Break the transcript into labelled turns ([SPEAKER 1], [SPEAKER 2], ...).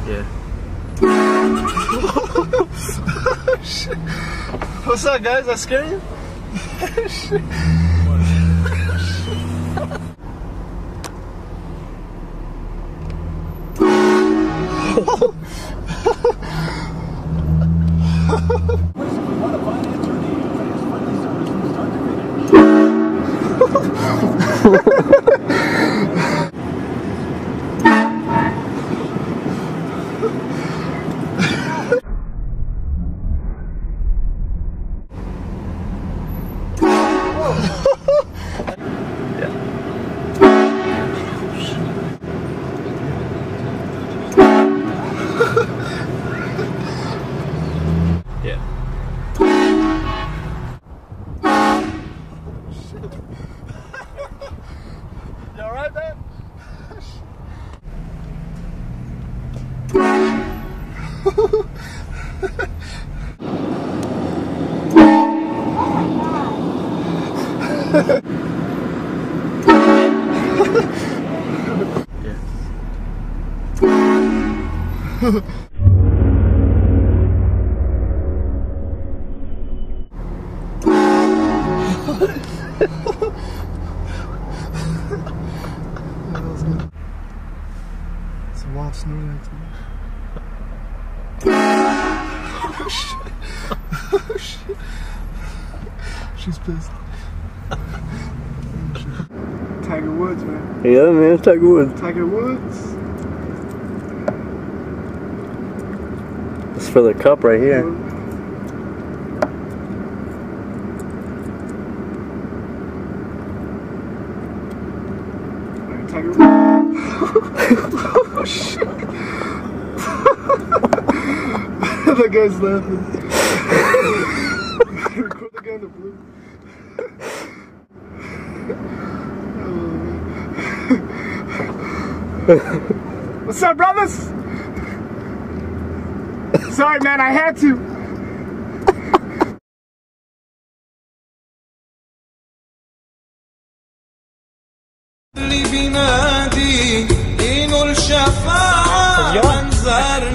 [SPEAKER 1] Yeah.
[SPEAKER 2] Shit. What's up, guys? I scare you? Shit.
[SPEAKER 1] Yeah.
[SPEAKER 2] You alright, man? It's a wild snowing activity. Oh shit. Oh shit. She's pissed. Tiger Woods, man.
[SPEAKER 1] Yeah, man, Tiger Woods.
[SPEAKER 2] Tiger Woods.
[SPEAKER 1] It's for the cup right here.
[SPEAKER 2] Alright, Tiger Woods. Oh shit. That guy's laughing. Record the guy in the blue. What's up, brothers? Sorry, man, I had to.
[SPEAKER 3] اللي بينادي ينول شفاعة منظر